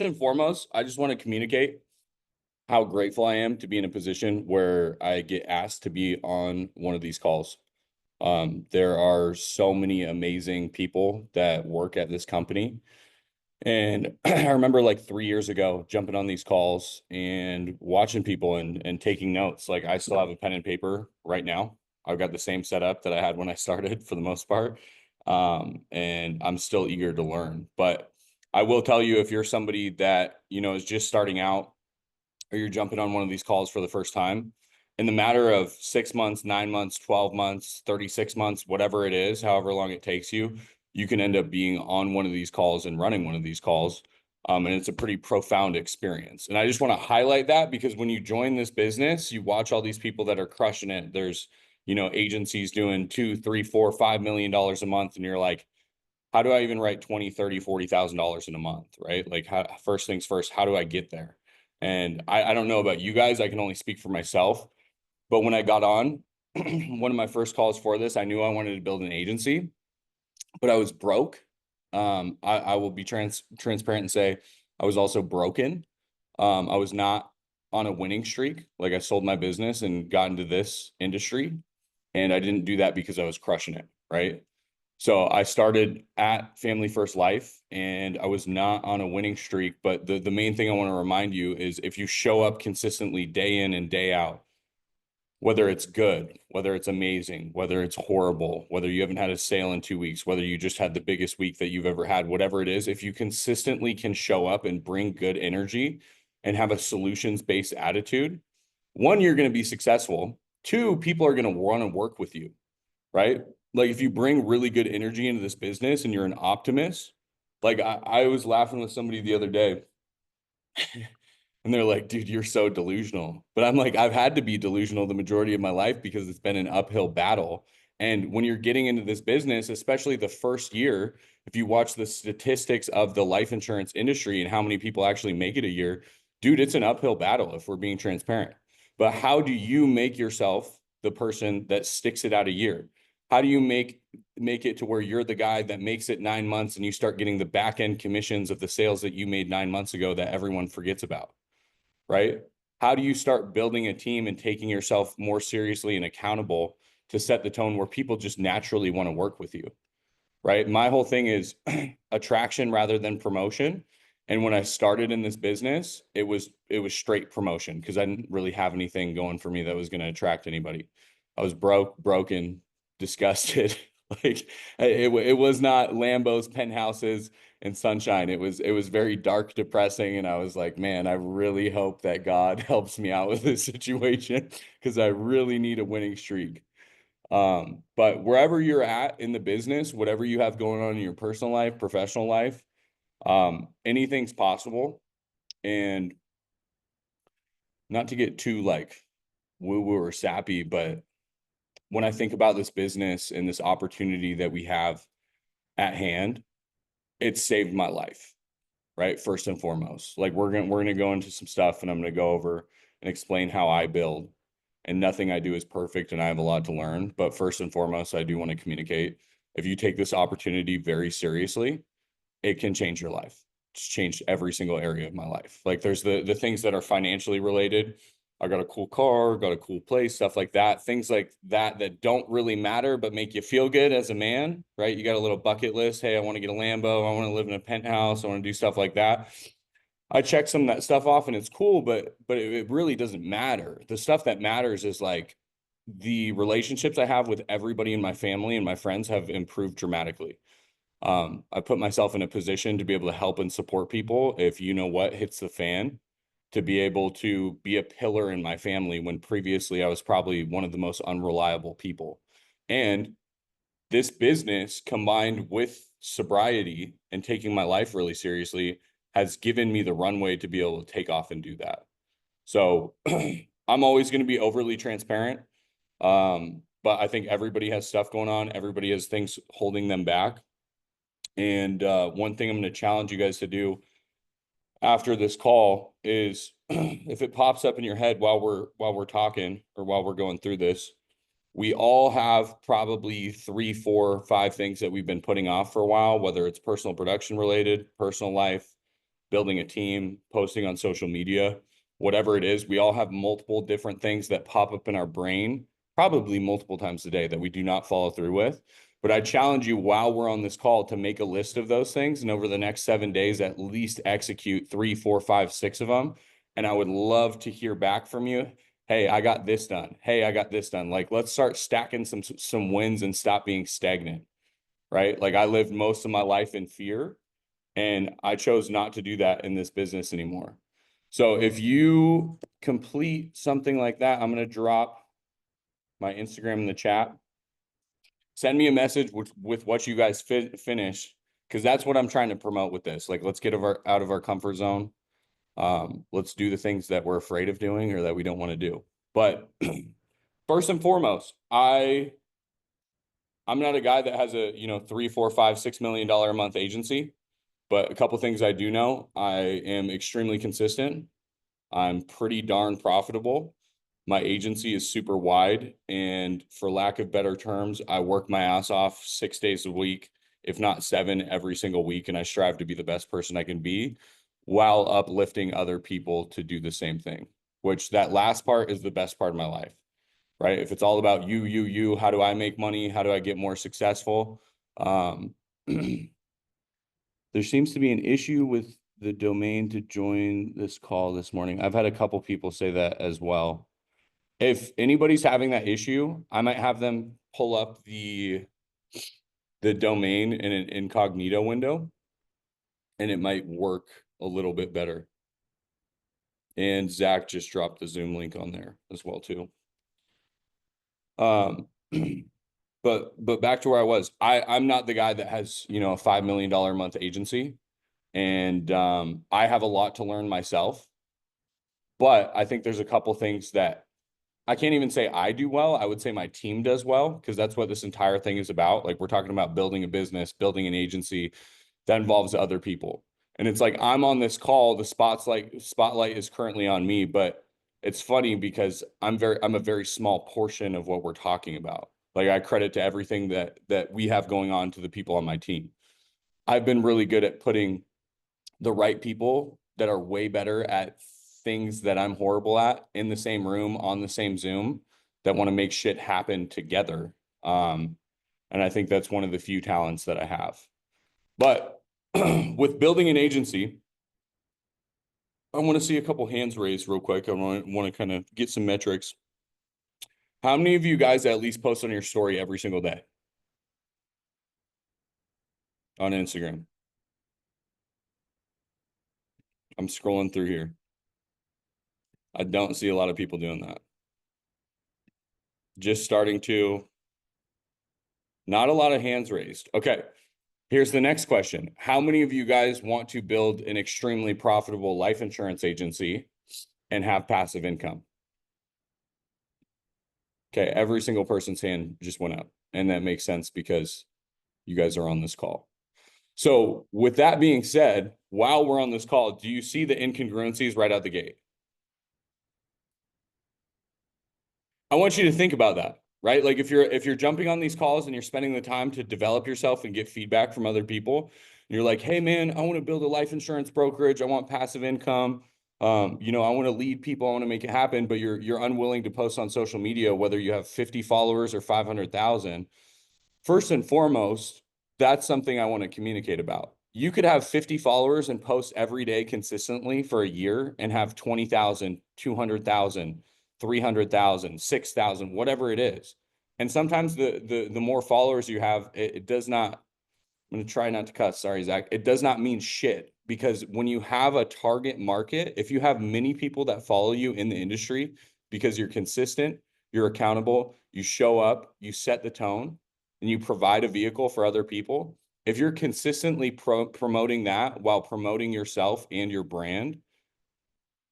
and foremost, I just want to communicate how grateful I am to be in a position where I get asked to be on one of these calls. There are so many amazing people that work at this company. And I remember like 3 years ago jumping on these calls and watching people and taking notes. Like I still have a pen and paper right now. I've got the same setup that I had when I started for the most part. And I'm still eager to learn. But I will tell you, if you're somebody that, is just starting out or you're jumping on one of these calls for the first time, in the matter of 6 months, 9 months, 12 months, 36 months, whatever it is, however long it takes you, you can end up being on one of these calls and running one of these calls. And it's a pretty profound experience. And I just want to highlight that because when you join this business, you watch all these people that are crushing it. There's, agencies doing 2, 3, 4, $5 million a month. And you're like, how do I even write 20, 30, $40,000 in a month? Right. Like first things first, how do I get there? And I don't know about you guys. I can only speak for myself. But when I got on one of my first calls for this, I knew I wanted to build an agency, but I was broke. I will be transparent and say I was also broken. I was not on a winning streak. Like I sold my business and got into this industry, and I didn't do that because I was crushing it, right? So I started at Family First Life and I was not on a winning streak. But the main thing I want to remind you is if you show up consistently day in and day out, whether it's good, whether it's amazing, whether it's horrible, whether you haven't had a sale in 2 weeks, whether you just had the biggest week that you've ever had, whatever it is, if you consistently can show up and bring good energy and have a solutions-based attitude, one, you're going to be successful. Two, people are going to want to work with you, right? Like if you bring really good energy into this business and you're an optimist, like I was laughing with somebody the other day and they're like, dude, you're so delusional. But I'm like, I've had to be delusional the majority of my life because it's been an uphill battle. And when you're getting into this business, especially the first year, if you watch the statistics of the life insurance industry and how many people actually make it a year, dude, it's an uphill battle if we're being transparent. But how do you make yourself the person that sticks it out a year? How do you make it to where you're the guy that makes it 9 months and you start getting the back end commissions of the sales that you made 9 months ago that everyone forgets about? Right? How do you start building a team and taking yourself more seriously and accountable to set the tone where people just naturally want to work with you? Right? My whole thing is attraction rather than promotion. And when I started in this business, it was straight promotion because I didn't really have anything going for me that was going to attract anybody. I was broken, disgusted. Like it was not Lambo's, penthouses, and sunshine. It was very dark, depressing, and I was like, man, I really hope that God helps me out with this situation because I really need a winning streak. But wherever you're at in the business, whatever you have going on in your personal life, professional life, anything's possible. And not to get too like woo woo or sappy, but when I think about this business and this opportunity that we have at hand, it saved my life, right? First and foremost. Like we're gonna go into some stuff and I'm gonna go over and explain how I build. And nothing I do is perfect and I have a lot to learn. But first and foremost, I do want to communicate. If you take this opportunity very seriously, it can change your life. It's changed every single area of my life. Like there's the things that are financially related. I got a cool car, got a cool place, stuff like that. Things like that don't really matter, but make you feel good as a man, right? You got a little bucket list. Hey, I want to get a Lambo. I want to live in a penthouse. I want to do stuff like that. I check some of that stuff off and it's cool, but it really doesn't matter. The stuff that matters is like the relationships I have with everybody in my family and my friends have improved dramatically. I put myself in a position to be able to help and support people if you know what hits the fan, to be able to be a pillar in my family when previously I was probably one of the most unreliable people. And this business combined with sobriety and taking my life really seriously has given me the runway to be able to take off and do that. So I'm always going to be overly transparent. But I think everybody has stuff going on. Everybody has things holding them back. And one thing I'm going to challenge you guys to do after this call is if it pops up in your head while we're talking or while we're going through this, we all have probably 3, 4, 5 things that we've been putting off for a while, whether it's personal production related, personal life, building a team, posting on social media, whatever it is. We all have multiple different things that pop up in our brain, probably multiple times a day, that we do not follow through with. But I challenge you while we're on this call to make a list of those things, and over the next 7 days, at least execute 3, 4, 5, 6 of them. And I would love to hear back from you. Hey, I got this done. Hey, I got this done. Like, let's start stacking some wins and stop being stagnant, right? Like, I lived most of my life in fear, and I chose not to do that in this business anymore. So if you complete something like that, I'm going to drop my Instagram in the chat. Send me a message with what you guys finish, because that's what I'm trying to promote with this. Like, let's get out of our comfort zone. Let's do the things that we're afraid of doing or that we don't want to do. But first and foremost, I'm not a guy that has a, $3, $4, $5, $6 million a month agency, but a couple things I do know: I am extremely consistent. I'm pretty darn profitable. My agency is super wide, and for lack of better terms, I work my ass off 6 days a week, if not 7 every single week, and I strive to be the best person I can be while uplifting other people to do the same thing, which that last part is the best part of my life, right? If it's all about you, how do I make money? How do I get more successful? There seems to be an issue with the domain to join this call this morning. I've had a couple people say that as well. If anybody's having that issue, I might have them pull up the domain in an incognito window, and it might work a little bit better. And Zach just dropped the Zoom link on there as well too. But back to where I was. I'm not the guy that has, a $5 million a month agency. And I have a lot to learn myself. But I think there's a couple things that I can't even say I do well. I would say my team does well, because that's what this entire thing is about. Like, we're talking about building a business, building an agency that involves other people. And it's like, I'm on this call, the spotlight is currently on me, but it's funny because I'm a very small portion of what we're talking about. Like, I credit to everything that we have going on to the people on my team. I've been really good at putting the right people that are way better at things that I'm horrible at in the same room, on the same Zoom, that want to make shit happen together. And I think that's one of the few talents that I have. But with building an agency, I want to see a couple hands raised real quick. I want to kind of get some metrics. How many of you guys at least post on your story every single day on Instagram? I'm scrolling through here. I don't see a lot of people doing that. Just starting to. Not a lot of hands raised. Okay. Here's the next question. How many of you guys want to build an extremely profitable life insurance agency and have passive income? Okay. Every single person's hand just went up. And that makes sense because you guys are on this call. So with that being said, while we're on this call, do you see the incongruencies right out the gate? I want you to think about that, right? Like, if you're jumping on these calls and you're spending the time to develop yourself and get feedback from other people, and you're like, hey man, I want to build a life insurance brokerage. I want passive income. I want to lead people. I want to make it happen, but you're unwilling to post on social media, whether you have 50 followers or 500,000. First and foremost, that's something I want to communicate about. You could have 50 followers and post every day consistently for a year and have 20,000, 200,000, 300,000, 6,000, whatever it is. And sometimes the more followers you have, it does not, I'm going to try not to cuss. Sorry, Zach. It does not mean shit, because when you have a target market, if you have many people that follow you in the industry because you're consistent, you're accountable, you show up, you set the tone, and you provide a vehicle for other people. If you're consistently promoting that while promoting yourself and your brand,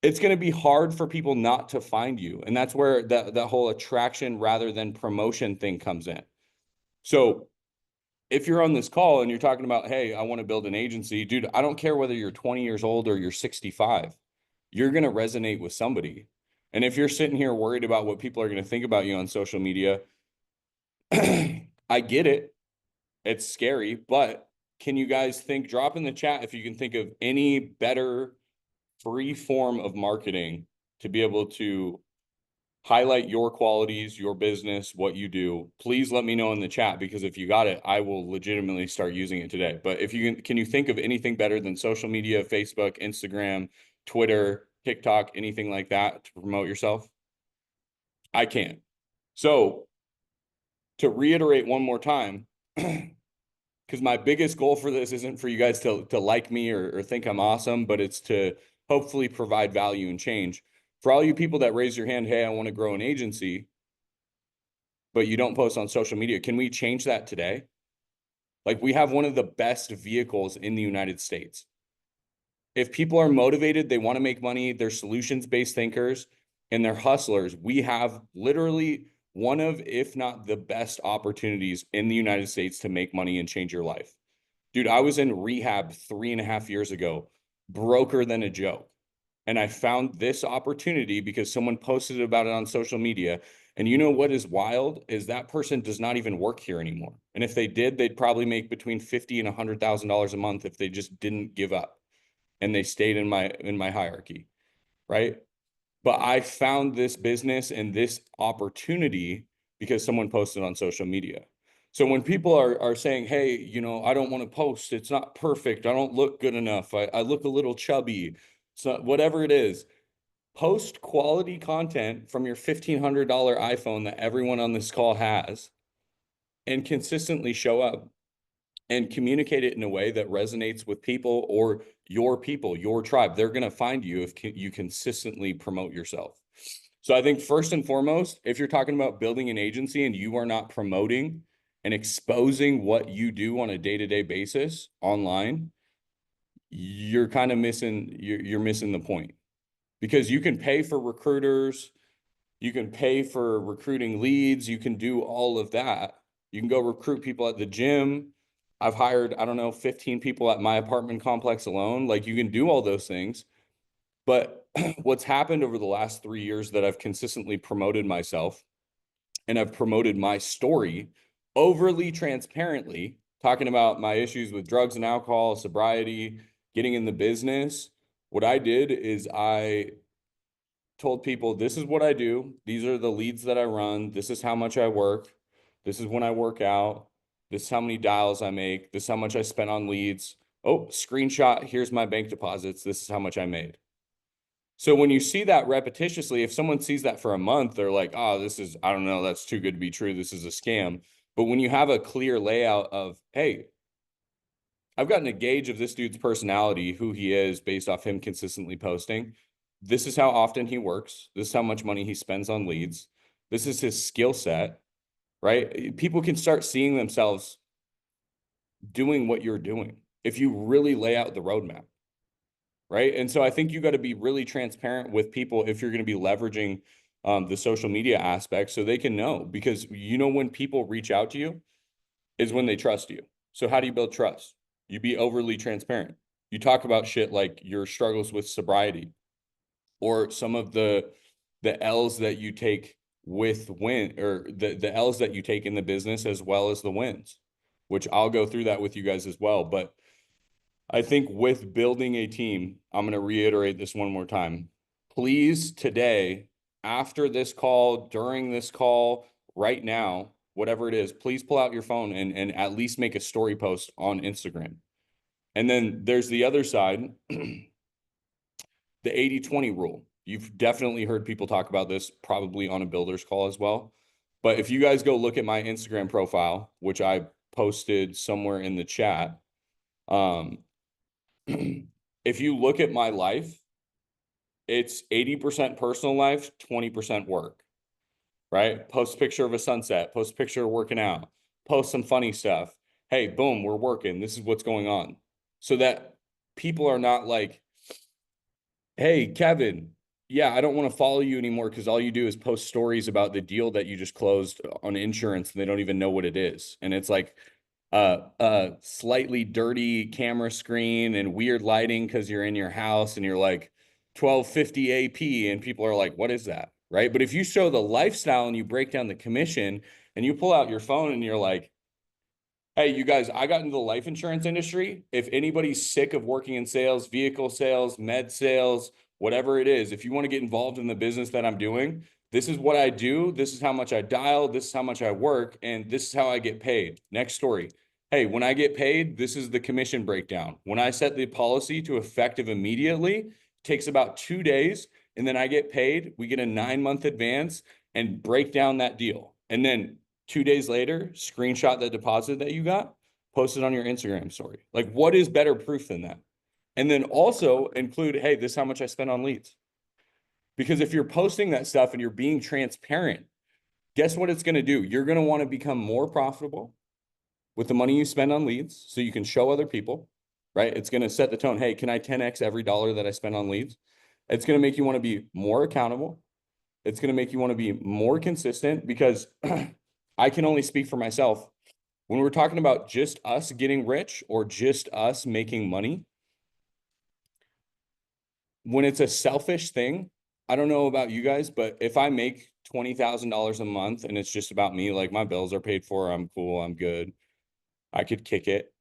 it's going to be hard for people not to find you. And that's where that whole attraction rather than promotion thing comes in. So if you're on this call and you're talking about, hey, I want to build an agency, dude, I don't care whether you're 20 years old or you're 65, you're going to resonate with somebody. And if you're sitting here worried about what people are going to think about you on social media, I get it. It's scary, but can you guys drop in the chat if you can think of any better free form of marketing to be able to highlight your qualities, your business, what you do. Please let me know in the chat, because if you got it, I will legitimately start using it today. But if you can you think of anything better than social media, Facebook, Instagram, Twitter, TikTok, anything like that to promote yourself? I can't. So to reiterate one more time, because my biggest goal for this isn't for you guys to like me or think I'm awesome, but it's to hopefully provide value and change. For all you people that raise your hand, hey, I want to grow an agency, but you don't post on social media, can we change that today? Like, we have one of the best vehicles in the United States. If people are motivated, they want to make money, they're solutions-based thinkers, and they're hustlers, we have literally one of, if not the best opportunities in the United States to make money and change your life. Dude, I was in rehab 3.5 years ago, broker than a joke. And I found this opportunity because someone posted about it on social media. And you know what is wild is that person does not even work here anymore. And if they did, they'd probably make between $50,000 and $100,000 a month if they just didn't give up and they stayed in my hierarchy, right? But I found this business and this opportunity because someone posted on social media. So when people are saying, hey, you know, I don't want to post, it's not perfect, I don't look good enough, I look a little chubby, so whatever it is, post quality content from your $1,500 iPhone that everyone on this call has and consistently show up and communicate it in a way that resonates with people, or your tribe. They're going to find you if you consistently promote yourself. So I think first and foremost, if you're talking about building an agency and you are not promoting and exposing what you do on a day-to-day basis online, you're kind of missing, you're missing the point. Because you can pay for recruiters, you can pay for recruiting leads, you can do all of that. You can go recruit people at the gym. I've hired, I don't know, 15 people at my apartment complex alone. Like, you can do all those things. But what's happened over the last 3 years that I've consistently promoted myself and I've promoted my story overly transparently, talking about my issues with drugs and alcohol, sobriety, getting in the business. What I did is I told people, this is what I do. These are the leads that I run. This is how much I work. This is when I work out. This is how many dials I make. This is how much I spent on leads. Oh, screenshot, here's my bank deposits. This is how much I made. So when you see that repetitiously, if someone sees that for a month, they're like, oh, this is, I don't know, that's too good to be true. This is a scam. But when you have a clear layout of, hey, I've gotten a gauge of this dude's personality, who he is based off him consistently posting. This is how often he works. This is how much money he spends on leads. This is his skill set, right? People can start seeing themselves doing what you're doing if you really lay out the roadmap, right? And so I think you got to be really transparent with people if you're going to be leveraging the social media aspect, so they can know, because you know when people reach out to you is when they trust you. So how do you build trust? You be overly transparent. You talk about shit like your struggles with sobriety, or some of the L's that you take with or the L's that you take in the business, as well as the wins, which I'll go through that with you guys as well. But I think with building a team, I'm going to reiterate this one more time. Please, today, after this call, during this call, right now, whatever it is, please pull out your phone and at least make a story post on Instagram. And then there's the other side, the 80-20 rule. You've definitely heard people talk about this, probably on a builder's call as well. But if you guys go look at my Instagram profile, which I posted somewhere in the chat, if you look at my life, it's 80% personal life, 20% work, right? Post a picture of a sunset, post a picture of working out, post some funny stuff. Hey, boom, we're working. This is what's going on. So that people are not like, hey, Kevin, yeah, I don't want to follow you anymore because all you do is post stories about the deal that you just closed on insurance and they don't even know what it is. And it's like a slightly dirty camera screen and weird lighting because you're in your house and you're like 1250 AP, and people are like, what is that? Right. But if you show the lifestyle and you break down the commission and you pull out your phone and you're like, Hey, you guys, I got into the life insurance industry. If anybody's sick of working in sales, vehicle sales, med sales, whatever it is, if you want to get involved in the business that I'm doing, this is what I do. This is how much I dial. This is how much I work. And this is how I get paid. Next story. Hey, when I get paid, this is the commission breakdown. When I set the policy to effective immediately, it takes about 2 days. And then I get paid. We get a 9-month advance and break down that deal. And then 2 days later, screenshot the deposit that you got, post it on your Instagram story. Like, what is better proof than that? And then also include, hey, this is how much I spent on leads. Because if you're posting that stuff and you're being transparent, guess what it's going to do? You're going to want to become more profitable with the money you spend on leads so you can show other people, right? It's going to set the tone. Hey, can I 10x every dollar that I spend on leads? It's going to make you want to be more accountable. It's going to make you want to be more consistent because I can only speak for myself. When we're talking about just us getting rich or just us making money, when it's a selfish thing, I don't know about you guys, but if I make $20,000 a month and it's just about me, like my bills are paid for, I'm cool, I'm good, I could kick it.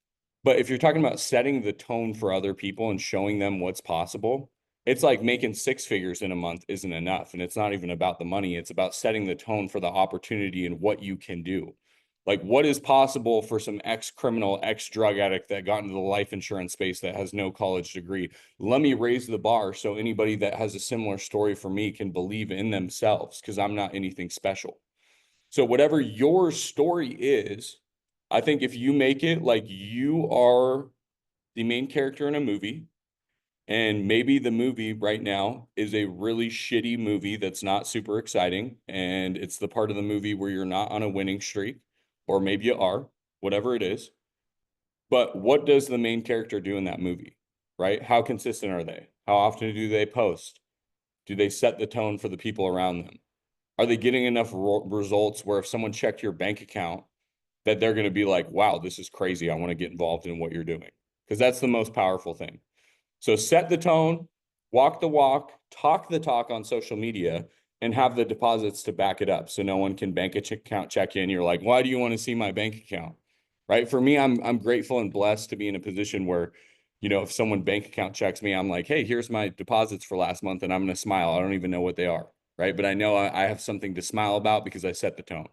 But if you're talking about setting the tone for other people and showing them what's possible, it's like making 6 figures in a month isn't enough. And it's not even about the money. It's about setting the tone for the opportunity and what you can do. Like what is possible for some ex-criminal, ex-drug addict that got into the life insurance space that has no college degree. Let me raise the bar so anybody that has a similar story for me can believe in themselves because I'm not anything special. So whatever your story is, I think if you make it like you are the main character in a movie, and maybe the movie right now is a really shitty movie that's not super exciting, and it's the part of the movie where you're not on a winning streak, or maybe you are, whatever it is. But what does the main character do in that movie, right? How consistent are they? How often do they post? Do they set the tone for the people around them? Are they getting enough results where if someone checked your bank account, that they're going to be like, wow, this is crazy. I want to get involved in what you're doing. Because that's the most powerful thing. So set the tone, walk the walk, talk the talk on social media, and have the deposits to back it up. So no one can bank account check in. You're like, why do you want to see my bank account? Right. For me, I'm grateful and blessed to be in a position where, if someone bank account checks me, I'm like, hey, here's my deposits for last month, and I'm going to smile. I don't even know what they are. Right. But I know I have something to smile about because I set the tone.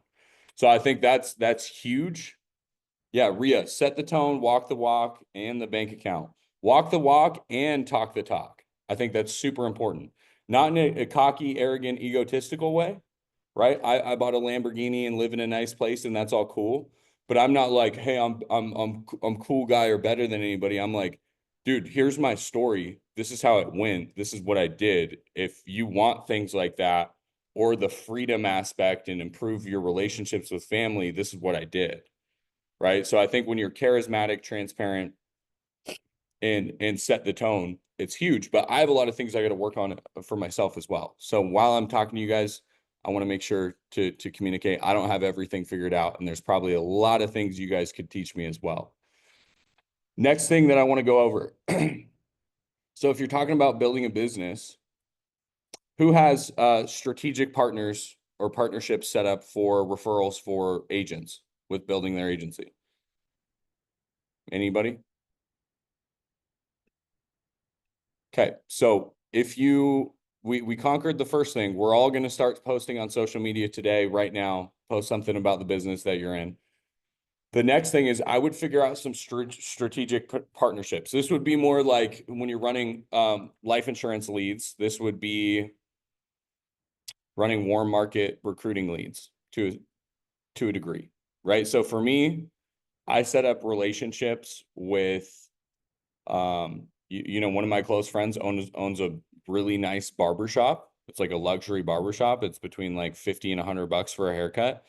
So I think that's huge. Yeah, Rhea, set the tone, walk the walk, and the bank account. Walk the walk and talk the talk. I think that's super important. Not in a cocky, arrogant, egotistical way, right? I bought a Lamborghini and live in a nice place, and that's all cool. But I'm not like, hey, I'm cool guy or better than anybody. I'm like, dude, here's my story. This is how it went. This is what I did. If you want things like that, or the freedom aspect and improve your relationships with family, this is what I did. Right. So I think when you're charismatic, transparent, and set the tone, it's huge. But I have a lot of things I got to work on for myself as well. So while I'm talking to you guys, I want to make sure to communicate. I don't have everything figured out, and there's probably a lot of things you guys could teach me as well. Next thing that I want to go over. So if you're talking about building a business, who has strategic partners or partnerships set up for referrals for agents with building their agency? Anybody? Okay, so if we conquered the first thing, we're all going to start posting on social media today, right now, post something about the business that you're in. The next thing is I would figure out some strategic partnerships. This would be more like when you're running life insurance leads, this would be running warm market recruiting leads to a degree, right? So for me, I set up relationships with one of my close friends owns a really nice barber shop. It's like a luxury barber shop. It's between like 50 and $100 for a haircut.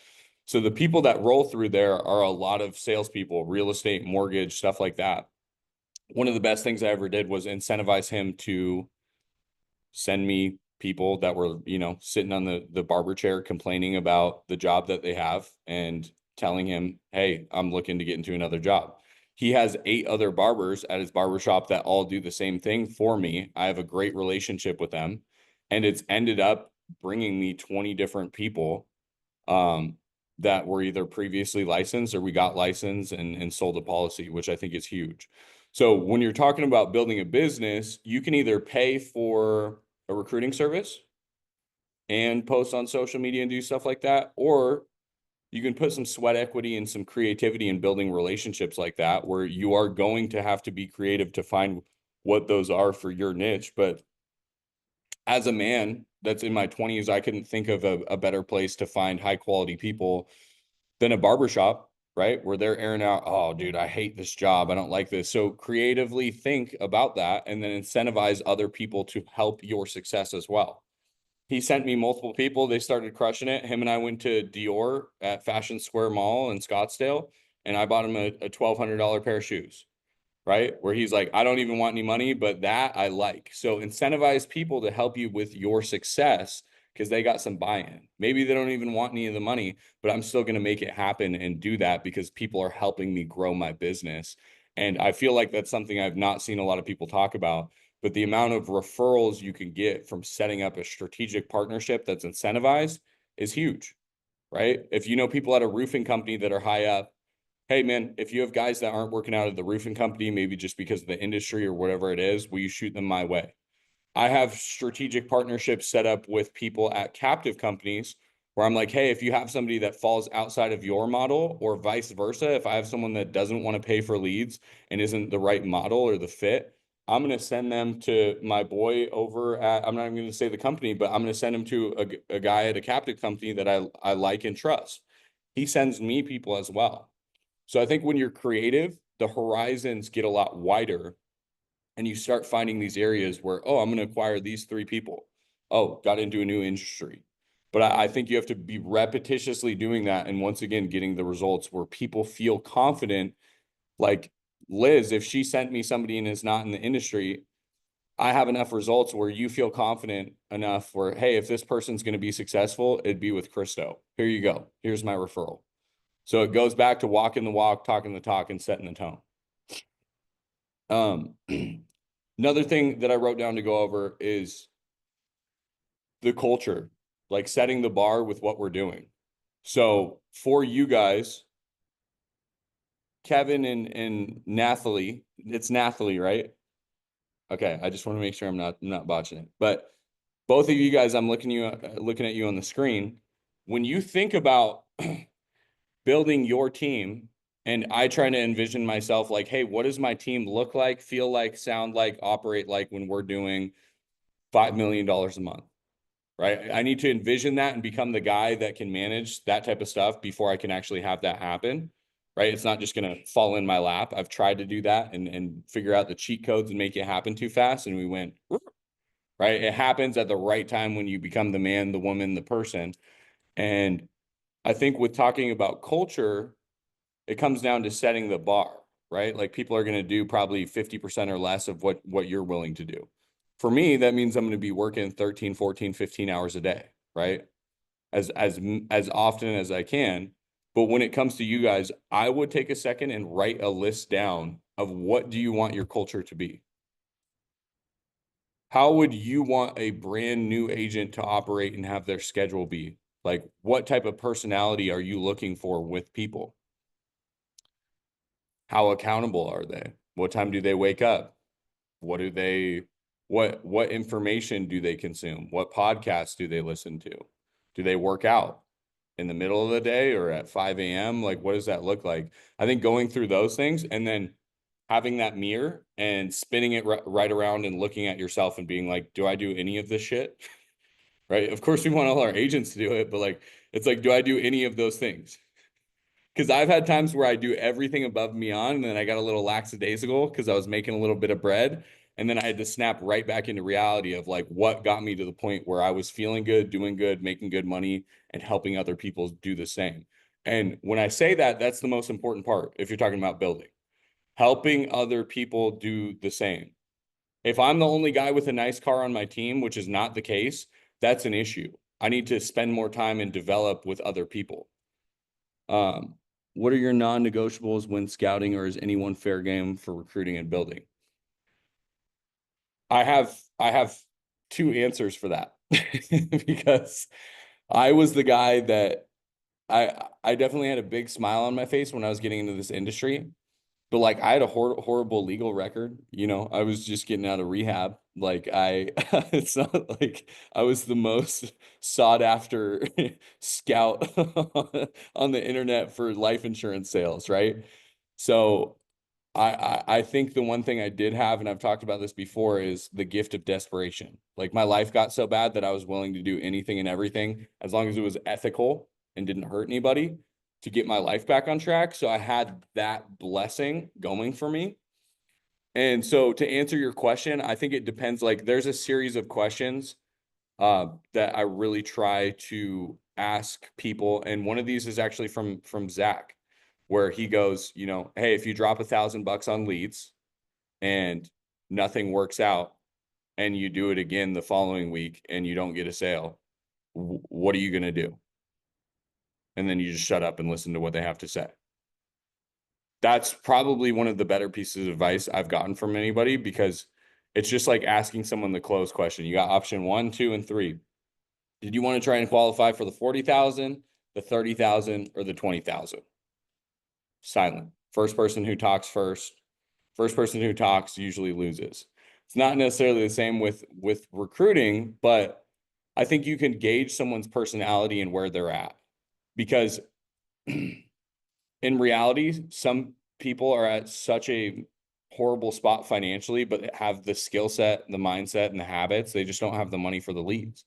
So the people that roll through there are a lot of salespeople, real estate, mortgage, stuff like that. One of the best things I ever did was incentivize him to send me people that were, sitting on the barber chair complaining about the job that they have and telling him, hey, I'm looking to get into another job. He has 8 other barbers at his barbershop that all do the same thing for me. I have a great relationship with them, and it's ended up bringing me 20 different people that were either previously licensed or we got licensed and sold a policy, which I think is huge. So when you're talking about building a business, you can either pay for a recruiting service and post on social media and do stuff like that, or you can put some sweat equity and some creativity in building relationships like that, where you are going to have to be creative to find what those are for your niche. But as a man that's in my 20s, I couldn't think of a better place to find high quality people than a barbershop, right? Where they're airing out, oh, dude, I hate this job. I don't like this. So creatively think about that and then incentivize other people to help your success as well. He sent me multiple people. They started crushing it. Him and I went to Dior at Fashion Square Mall in Scottsdale, and I bought him a $1,200 pair of shoes, right? Where he's like, I don't even want any money, but that I like. So incentivize people to help you with your success because they got some buy-in. Maybe they don't even want any of the money, but I'm still going to make it happen and do that because people are helping me grow my business. And I feel like that's something I've not seen a lot of people talk about, but the amount of referrals you can get from setting up a strategic partnership that's incentivized is huge, right? If you know people at a roofing company that are high up, hey man, if you have guys that aren't working out of the roofing company, maybe just because of the industry or whatever it is, will you shoot them my way? I have strategic partnerships set up with people at captive companies where I'm like, hey, if you have somebody that falls outside of your model or vice versa, if I have someone that doesn't want to pay for leads and isn't the right model or the fit, I'm going to send them to my boy over at, I'm not even going to say the company, but I'm going to send them to a guy at a captive company that I like and trust. He sends me people as well. So I think when you're creative, the horizons get a lot wider and you start finding these areas where, oh, I'm going to acquire these three people. Oh, got into a new industry. But I think you have to be repetitiously doing that. And once again, getting the results where people feel confident. Like Liz, if she sent me somebody and is not in the industry, I have enough results where you feel confident enough where, hey, if this person's going to be successful, it'd be with Christo. Here you go. Here's my referral. So it goes back to walking the walk, talking the talk, and setting the tone. Another thing that I wrote down to go over is the culture, like setting the bar with what we're doing. So for you guys, Kevin and Nathalie, it's Nathalie, right? Okay, I just want to make sure I'm not botching it. But both of you guys, I'm looking at you on the screen. When you think about building your team, and I try to envision myself like, hey, what does my team look like, feel like, sound like, operate like when we're doing $5 million a month, right? I need to envision that and become the guy that can manage that type of stuff before I can actually have that happen, right? It's not just going to fall in my lap. I've tried to do that and figure out the cheat codes and make it happen too fast. And we went, right? It happens at the right time when you become the man, the woman, the person. And I think with talking about culture, it comes down to setting the bar, right? Like people are going to do probably 50% or less of what you're willing to do. For me, that means I'm going to be working 13, 14, 15 hours a day, right? As often as I can. But when it comes to you guys, I would take a second and write a list down of what do you want your culture to be? How would you want a brand new agent to operate and have their schedule be? Like, what type of personality are you looking for with people? How accountable are they? What time do they wake up? What do they what information do they consume? What podcasts do they listen to? Do they work out in the middle of the day or at 5 a.m.? Like, what does that look like? I think going through those things and then having that mirror and spinning it right around and looking at yourself and being like, do I do any of this shit? Right? Of course, we want all our agents to do it, but like, it's like, do I do any of those things? Because I've had times where I do everything above and beyond, and then I got a little lackadaisical because I was making a little bit of bread. And then I had to snap right back into reality of like what got me to the point where I was feeling good, doing good, making good money, and helping other people do the same. And when I say that, that's the most important part if you're talking about building, helping other people do the same. If I'm the only guy with a nice car on my team, which is not the case, that's an issue. I need to spend more time and develop with other people. Um, what are your non-negotiables when scouting, or is anyone fair game for recruiting and building? I have two answers for that because I was the guy that I definitely had a big smile on my face when I was getting into this industry. But like I had a horrible legal record, you know, I was just getting out of rehab. Like I, it's not like I was the most sought after scout on the internet for life insurance sales, right? So I think the one thing I did have, and I've talked about this before, is the gift of desperation. Like my life got so bad that I was willing to do anything and everything as long as it was ethical and didn't hurt anybody to get my life back on track. So I had that blessing going for me. And so to answer your question, I think it depends. Like there's a series of questions that I really try to ask people. And one of these is actually from Zach, where he goes, you know, hey, if you drop $1,000 on leads and nothing works out and you do it again the following week and you don't get a sale, what are you going to do? And then you just shut up and listen to what they have to say. That's probably one of the better pieces of advice I've gotten from anybody, because it's just like asking someone the close question. You got option 1, 2, and 3. Did you want to try and qualify for the 40,000, the 30,000, or the 20,000? Silent. First person who talks first. First person who talks usually loses. It's not necessarily the same with recruiting, but I think you can gauge someone's personality and where they're at, because in reality, some people are at such a horrible spot financially, but have the skill set, the mindset, and the habits. They just don't have the money for the leads.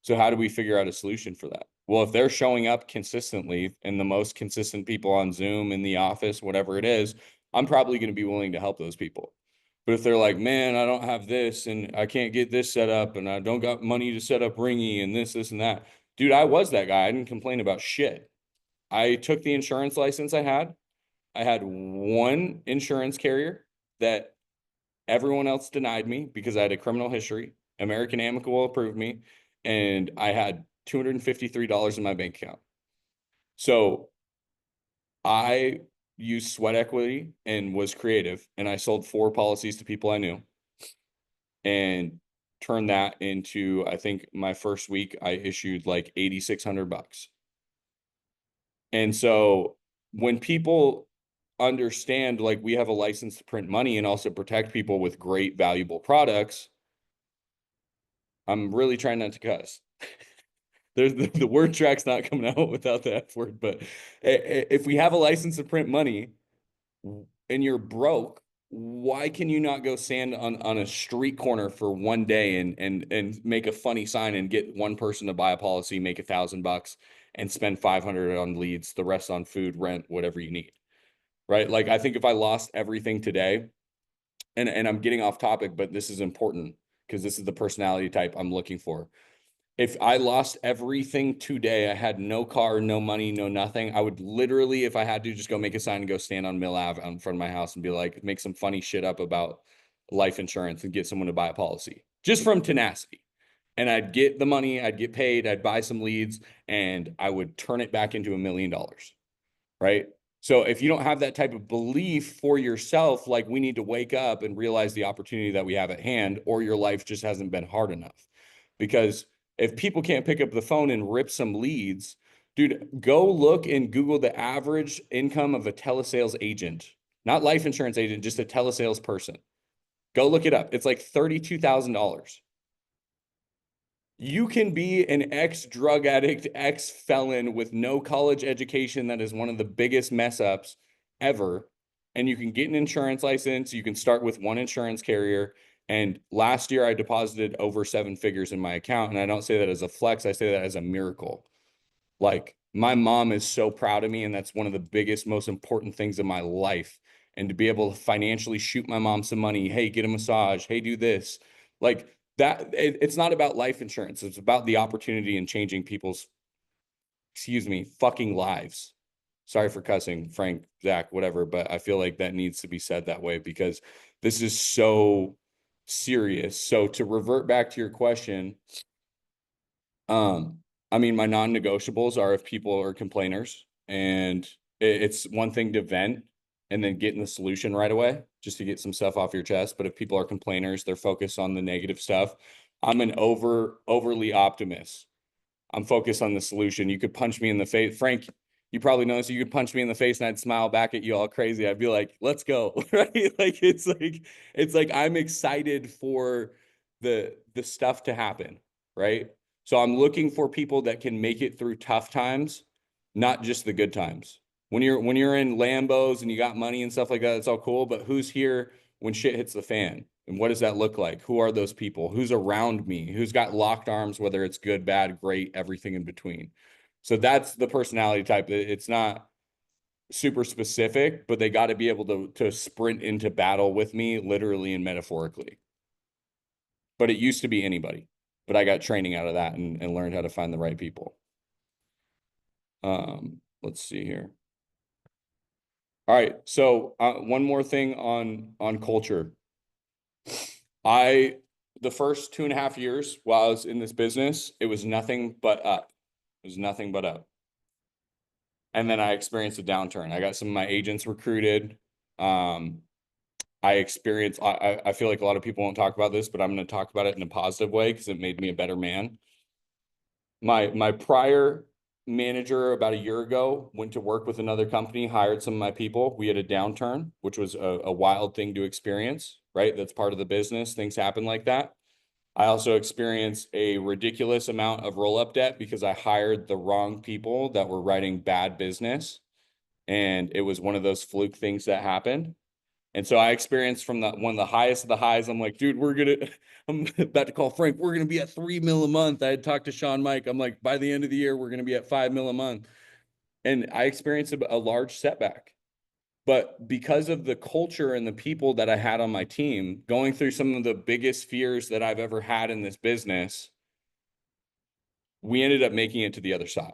So how do we figure out a solution for that? Well, if they're showing up consistently and the most consistent people on Zoom, in the office, whatever it is, I'm probably going to be willing to help those people. But if they're like, man, I don't have this and I can't get this set up and I don't got money to set up Ringy and this and that. Dude, I was that guy. I didn't complain about shit. I took the insurance license I had. I had one insurance carrier that everyone else denied me because I had a criminal history. American Amicable approved me, and I had $253 in my bank account. So I used sweat equity and was creative, and I sold 4 policies to people I knew and turned that into, I think my first week I issued like $8,600. And so when people understand, like, we have a license to print money and also protect people with great valuable products, I'm really trying not to cuss. There's the word track's not coming out without the F word, but if we have a license to print money and you're broke, why can you not go stand on a street corner for one day and make a funny sign and get one person to buy a policy, make $1,000 and spend 500 on leads, the rest on food, rent, whatever you need, right? Like I think if I lost everything today, and I'm getting off topic, but this is important because this is the personality type I'm looking for. If I lost everything today, I had no car, no money, no nothing, I would literally, if I had to, just go make a sign and go stand on Mill Ave in front of my house and be like, make some funny shit up about life insurance and get someone to buy a policy just from tenacity. And I'd get the money, I'd get paid, I'd buy some leads, and I would turn it back into $1 million. Right. So if you don't have that type of belief for yourself, like, we need to wake up and realize the opportunity that we have at hand, or your life just hasn't been hard enough. Because if people can't pick up the phone and rip some leads, dude, go look and Google the average income of a telesales agent, not life insurance agent, just a telesales person. Go look it up. It's like $32,000. You can be an ex-drug addict, ex-felon with no college education. That is one of the biggest mess ups ever. And you can get an insurance license. You can start with one insurance carrier. And last year I deposited over 7 figures in my account. And I don't say that as a flex. I say that as a miracle. Like, my mom is so proud of me, and that's one of the biggest, most important things in my life. And to be able to financially shoot my mom some money, hey, get a massage, hey, do this. Like that, it's not about life insurance. It's about the opportunity and changing people's, excuse me, fucking lives. Sorry for cussing, Frank, Zach, whatever, but I feel like that needs to be said that way because this is so serious. So to revert back to your question, um, I mean, my non-negotiables are if people are complainers, and it's one thing to vent and then get in the solution right away just to get some stuff off your chest. But if people are complainers, they're focused on the negative stuff. I'm an overly optimist. I'm focused on the solution. You could punch me in the face. Frank, you probably know this. You could punch me in the face and I'd smile back at you all crazy. I'd be like, let's go. Right. It's like I'm excited for the stuff to happen. Right. So I'm looking for people that can make it through tough times, not just the good times. When you're in Lambos and you got money and stuff like that, it's all cool. But who's here when shit hits the fan? And what does that look like? Who are those people? Who's around me? Who's got locked arms, whether it's good, bad, great, everything in between? So that's the personality type. It's not super specific, but they got to be able to sprint into battle with me, literally and metaphorically. But it used to be anybody. But I got training out of that and learned how to find the right people. Let's see here. All right. So one more thing on culture. The first 2.5 years while I was in this business, it was nothing but up. It was nothing but up. And then I experienced a downturn. I got some of my agents recruited. I feel like a lot of people won't talk about this, but I'm going to talk about it in a positive way because it made me a better man. My prior manager about a year ago went to work with another company, hired some of my people. We had a downturn, which was a wild thing to experience, right? That's part of the business. Things happen like that. I also experienced a ridiculous amount of roll-up debt because I hired the wrong people that were writing bad business. And it was one of those fluke things that happened. And so I experienced from one of the highest of the highs. I'm like, dude, I'm about to call Frank. We're going to be at 3 mil a month. I had talked to Sean Mike. I'm like, by the end of the year, we're going to be at 5 mil a month. And I experienced a large setback. But because of the culture and the people that I had on my team, going through some of the biggest fears that I've ever had in this business, we ended up making it to the other side.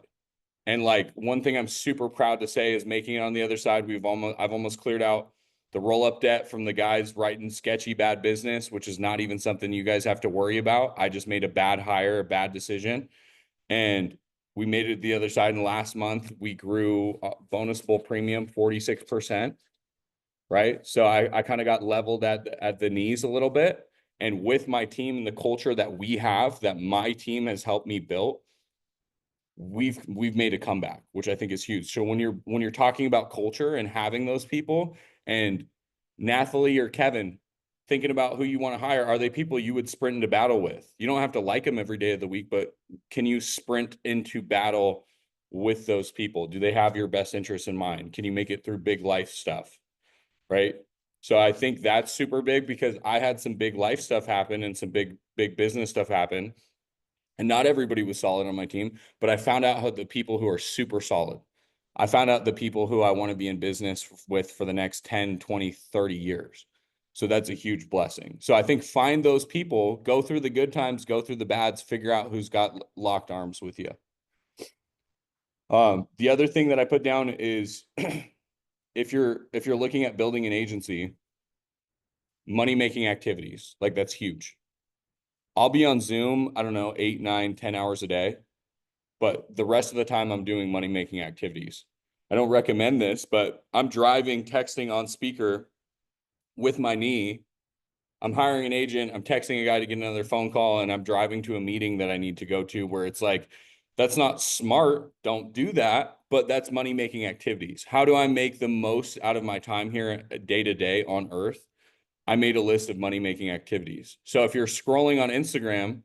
And like one thing I'm super proud to say is making it on the other side. I've almost cleared out the roll-up debt from the guys writing sketchy bad business, which is not even something you guys have to worry about. I just made a bad hire, a bad decision. And we made it the other side. In the last month, we grew bonusable premium 46%. Right. So I kind of got leveled at the knees a little bit. And with my team and the culture that we have, that my team has helped me build, we've made a comeback, which I think is huge. So when you're talking about culture and having those people, and Nathalie or Kevin thinking about who you want to hire, are they people you would sprint into battle with? You don't have to like them every day of the week, but can you sprint into battle with those people? Do they have your best interest in mind? Can you make it through big life stuff? Right. So I think that's super big because I had some big life stuff happen and some big business stuff happen. And not everybody was solid on my team, but I found out how the people who are super solid. I found out the people who I want to be in business with for the next 10, 20, 30 years. So that's a huge blessing. So I think find those people, go through the good times, go through the bads, figure out who's got locked arms with you. The other thing that I put down is if you're looking at building an agency, money making activities, like that's huge. I'll be on Zoom, I don't know, 8, 9, 10 hours a day, but the rest of the time I'm doing money making activities. I don't recommend this, but I'm driving, texting on speaker with my knee. I'm hiring an agent. I'm texting a guy to get another phone call, and I'm driving to a meeting that I need to go to where it's like, that's not smart. Don't do that. But that's money making activities. How do I make the most out of my time here day to day on earth? I made a list of money making activities. So if you're scrolling on Instagram,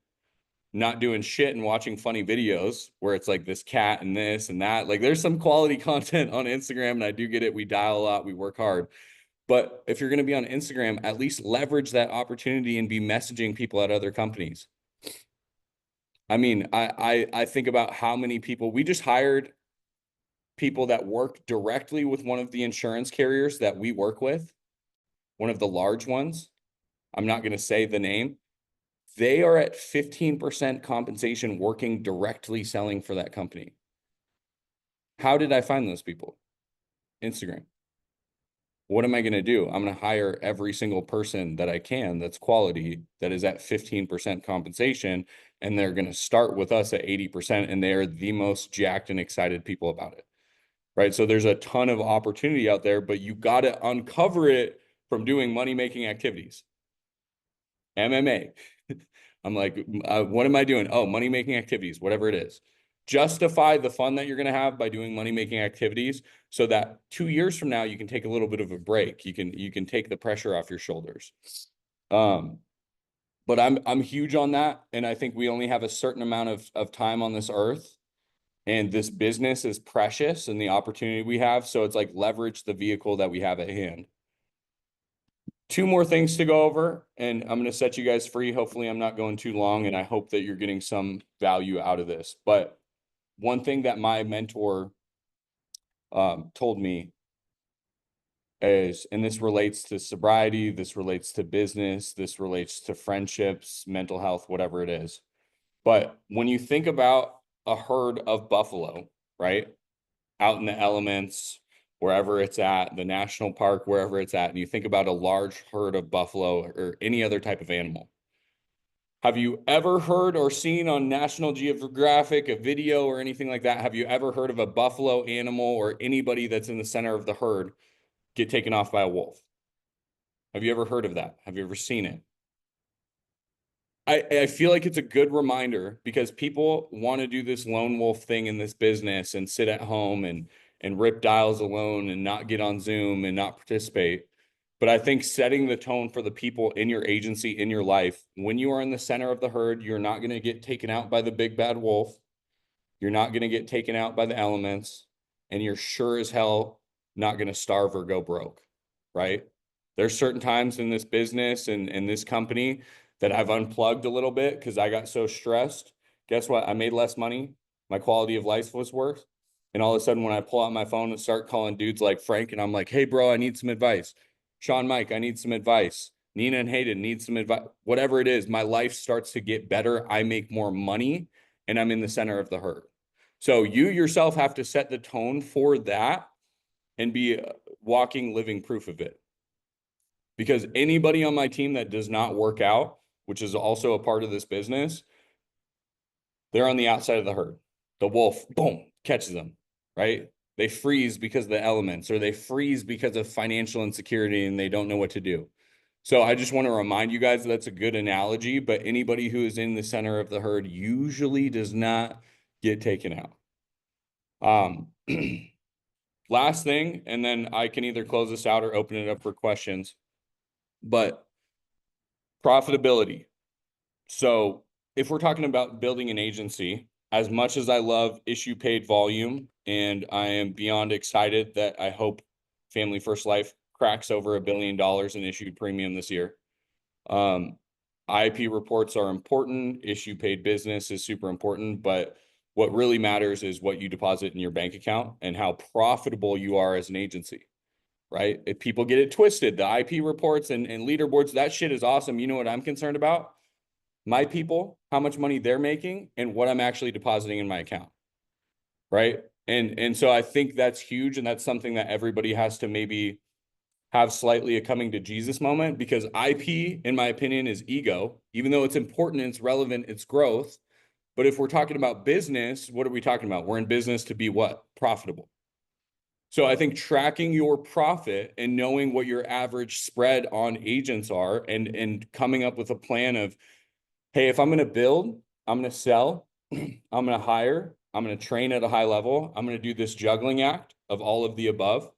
not doing shit and watching funny videos where it's like this cat and this and that, like there's some quality content on Instagram, and I do get it. We dial a lot, we work hard. But if you're going to be on Instagram, at least leverage that opportunity and be messaging people at other companies. I mean, I think about how many people we just hired, people that work directly with one of the insurance carriers that we work with, one of the large ones. I'm not going to say the name. They are at 15% compensation working directly selling for that company. How did I find those people? Instagram. What am I going to do? I'm going to hire every single person that I can that's quality, that is at 15% compensation, and they're going to start with us at 80%, and they are the most jacked and excited people about it. Right? So there's a ton of opportunity out there, but you got to uncover it from doing money-making activities. MMA. I'm like, what am I doing? Oh, money-making activities, whatever it is. justify the fun that you're going to have by doing money-making activities so that 2 years from now, you can take a little bit of a break. You can take the pressure off your shoulders. But I'm huge on that. And I think we only have a certain amount of time on this earth. And this business is precious and the opportunity we have. So it's like leverage the vehicle that we have at hand. 2 more things to go over, and I'm going to set you guys free. Hopefully I'm not going too long, and I hope that you're getting some value out of this. But one thing that my mentor told me is, and this relates to sobriety, this relates to business, this relates to friendships, mental health, whatever it is. But when you think about a herd of buffalo, right, out in the elements, wherever it's at, the national park, wherever it's at, and you think about a large herd of buffalo or any other type of animal, have you ever heard or seen on National Geographic a video or anything like that? Have you ever heard of a buffalo animal or anybody that's in the center of the herd get taken off by a wolf? Have you ever heard of that? Have you ever seen it? I feel like it's a good reminder because people want to do this lone wolf thing in this business and sit at home and rip dials alone and not get on Zoom and not participate. But I think setting the tone for the people in your agency, in your life, when you are in the center of the herd, you're not going to get taken out by the big bad wolf. You're not going to get taken out by the elements, and you're sure as hell not going to starve or go broke, right? There's certain times in this business and this company that I've unplugged a little bit because I got so stressed. Guess what? I made less money. My quality of life was worse. And all of a sudden, when I pull out my phone and start calling dudes like Frank, and I'm like, hey, bro, I need some advice. Sean, Mike, I need some advice. Nina and Hayden need some advice. Whatever it is, my life starts to get better. I make more money, and I'm in the center of the herd. So you yourself have to set the tone for that and be a walking, living proof of it. Because anybody on my team that does not work out, which is also a part of this business, they're on the outside of the herd. The wolf, boom, catches them, right? They freeze because of the elements, or they freeze because of financial insecurity and they don't know what to do. So I just want to remind you guys that's a good analogy, but anybody who is in the center of the herd usually does not get taken out. Last thing, and then I can either close this out or open it up for questions, but profitability. So if we're talking about building an agency, as much as I love issue paid volume, and I am beyond excited that I hope Family First Life cracks over $1 billion in issued premium this year. IP reports are important. Issue paid business is super important, but what really matters is what you deposit in your bank account and how profitable you are as an agency, right? If people get it twisted, the IP reports and leaderboards, that shit is awesome. You know what I'm concerned about? My people, how much money they're making and what I'm actually depositing in my account, right? And so I think that's huge, and that's something that everybody has to maybe have slightly a coming to Jesus moment, because IP, in my opinion, is ego. Even though it's important, it's relevant, it's growth. But if we're talking about business, what are we talking about? We're in business to be what? Profitable. So I think tracking your profit and knowing what your average spread on agents are, and coming up with a plan of, hey, if I'm going to build, I'm going to sell, I'm going to hire, I'm going to train at a high level, I'm going to do this juggling act of all of the above.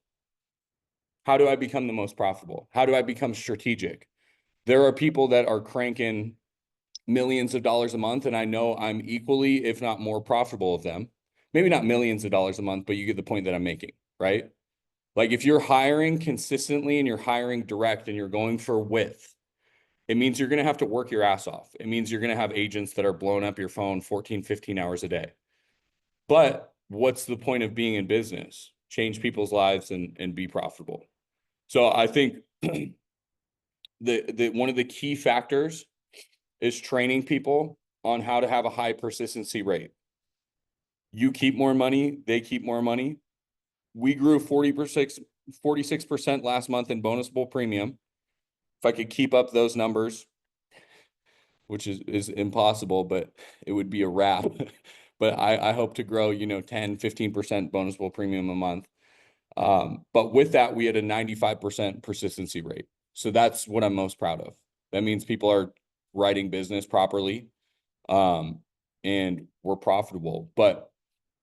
How do I become the most profitable? How do I become strategic? There are people that are cranking millions of dollars a month, and I know I'm equally, if not more profitable of them. Maybe not millions of dollars a month, but you get the point that I'm making, right? Like if you're hiring consistently and you're hiring direct and you're going for width, it means you're going to have to work your ass off. It means you're going to have agents that are blowing up your phone 14, 15 hours a day. But what's the point of being in business? Change people's lives and be profitable. So I think the one of the key factors is training people on how to have a high persistency rate. You keep more money, they keep more money. We grew 46% last month in bonusable premium. If I could keep up those numbers, which is impossible, but it would be a wrap. But I hope to grow, 10, 15% bonusable premium a month. But with that, we had a 95% persistency rate. So that's what I'm most proud of. That means people are writing business properly. And we're profitable. But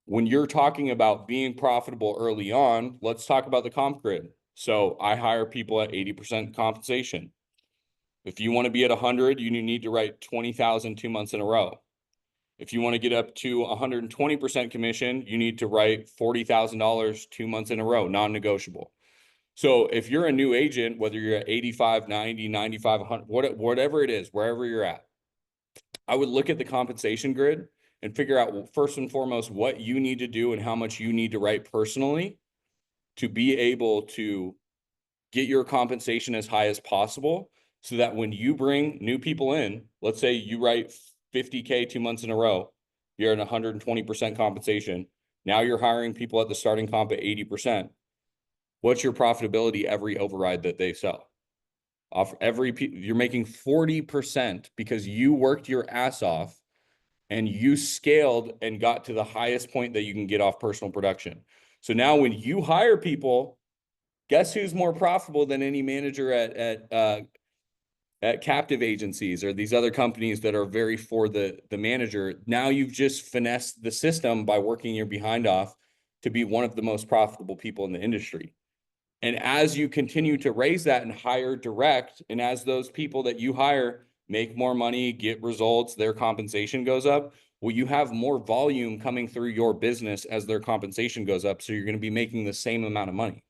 When you're talking about being profitable early on, let's talk about the comp grid. So I hire people at 80% compensation. If you want to be at 100, you need to write 20,000 2 months in a row. If you want to get up to 120% commission, you need to write $40,000 2 months in a row, non-negotiable. So if you're a new agent, whether you're at 85, 90, 95, 100, whatever it is, wherever you're at, I would look at the compensation grid and figure out first and foremost what you need to do and how much you need to write personally to be able to get your compensation as high as possible so that when you bring new people in, let's say you write 50K 2 months in a row, you're at 120% compensation. Now you're hiring people at the starting comp at 80%. What's your profitability every override that they sell? Off every, you're making 40% because you worked your ass off and you scaled and got to the highest point that you can get off personal production. So now when you hire people, guess who's more profitable than any manager at captive agencies or these other companies that are very for the manager? Now you've just finessed the system by working your behind off to be one of the most profitable people in the industry. And as you continue to raise that and hire direct, and as those people that you hire make more money, get results, their compensation goes up, well, you have more volume coming through your business as their compensation goes up. So you're going to be making the same amount of money.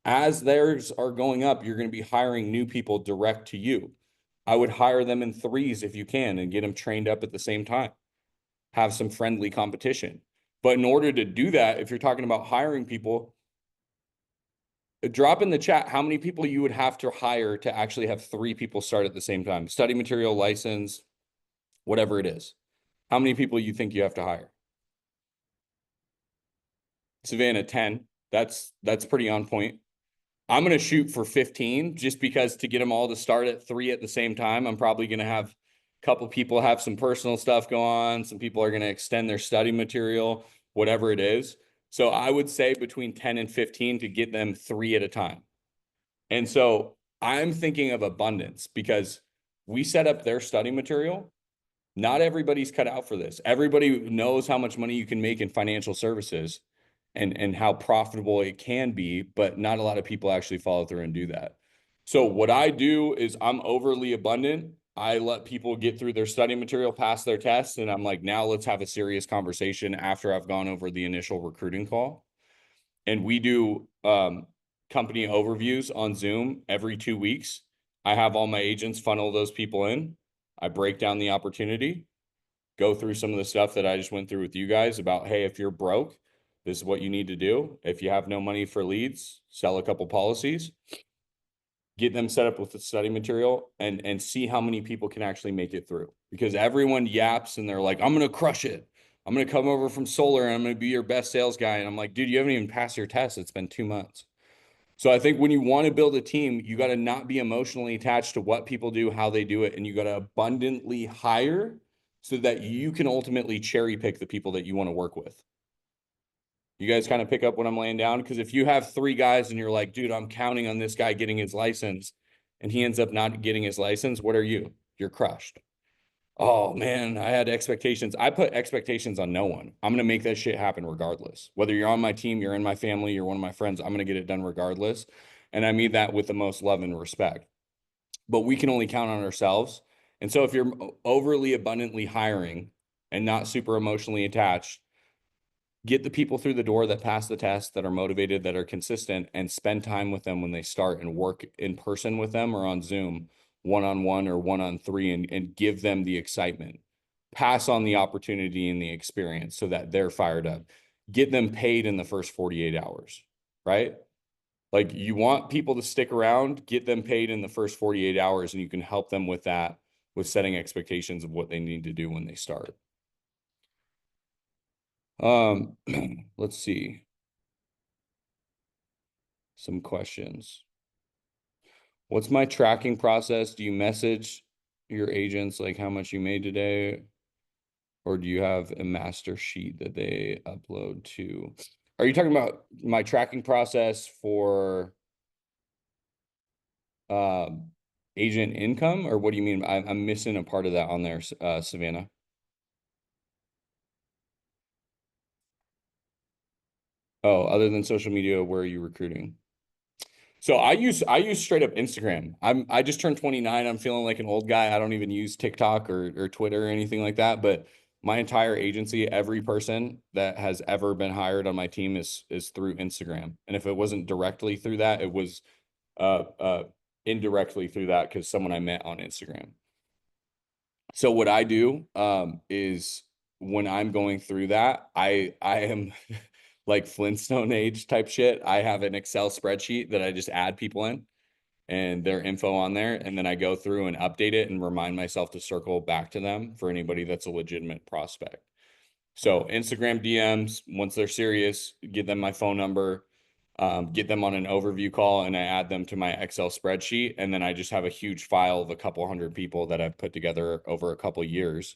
As theirs are going up, you're going to be hiring new people direct to you. I would hire them in threes if you can and get them trained up at the same time. Have some friendly competition. But in order to do that, if you're talking about hiring people, drop in the chat how many people you would have to hire to actually have three people start at the same time. Study material, license, whatever it is. How many people you think you have to hire? Savannah, 10. That's pretty on point. I'm going to shoot for 15 just because to get them all to start at three at the same time, I'm probably going to have a couple people have some personal stuff go on. Some people are going to extend their study material, whatever it is. So I would say between 10 and 15 to get them three at a time. And so I'm thinking of abundance because we set up their study material. Not everybody's cut out for this. Everybody knows how much money you can make in financial services and how profitable it can be, but not a lot of people actually follow through and do that. So what I do is I'm overly abundant. I let people get through their study material, pass their tests, and I'm like, now let's have a serious conversation after I've gone over the initial recruiting call. And we do company overviews on Zoom every 2 weeks. I have all my agents funnel those people in. I break down the opportunity, go through some of the stuff that I just went through with you guys about, hey, if you're broke, this is what you need to do. If you have no money for leads, sell a couple policies, get them set up with the study material and see how many people can actually make it through. Because everyone yaps and they're like, I'm going to crush it. I'm going to come over from solar and I'm going to be your best sales guy. And I'm like, dude, you haven't even passed your test. It's been 2 months. So I think when you want to build a team, you got to not be emotionally attached to what people do, how they do it. And you got to abundantly hire so that you can ultimately cherry pick the people that you want to work with. You guys kind of pick up what I'm laying down? Because if you have three guys and you're like, dude, I'm counting on this guy getting his license and he ends up not getting his license, what are you? You're crushed. Oh man, I had expectations. I put expectations on no one. I'm going to make that shit happen regardless. Whether you're on my team, you're in my family, you're one of my friends, I'm going to get it done regardless. And I mean that with the most love and respect. But we can only count on ourselves. And so if you're overly abundantly hiring and not super emotionally attached, get the people through the door that pass the test, that are motivated, that are consistent, and spend time with them when they start and work in person with them or on Zoom, one-on-one or one-on-three, and give them the excitement. Pass on the opportunity and the experience so that they're fired up. Get them paid in the first 48 hours, right? Like you want people to stick around, get them paid in the first 48 hours, and you can help them with that, with setting expectations of what they need to do when they start. Let's see. Some questions. What's my tracking process? Do you message your agents like how much you made today? Or do you have a master sheet that they upload to? Are you talking about my tracking process for agent income? Or what do you mean? I'm missing a part of that on there, Savannah. Oh, other than social media, where are you recruiting? So I use straight up Instagram. I just turned 29. I'm feeling like an old guy. I don't even use TikTok or Twitter or anything like that. But my entire agency, every person that has ever been hired on my team is through Instagram. And if it wasn't directly through that, it was indirectly through that because someone I met on Instagram. So what I do is when I'm going through that, I am like Flintstone age type shit. I have an Excel spreadsheet that I just add people in and their info on there, and then I go through and update it and remind myself to circle back to them for anybody that's a legitimate prospect. So Instagram DMs, once they're serious, give them my phone number, get them on an overview call, and I add them to my Excel spreadsheet. And then I just have a huge file of a couple hundred people that I've put together over a couple years.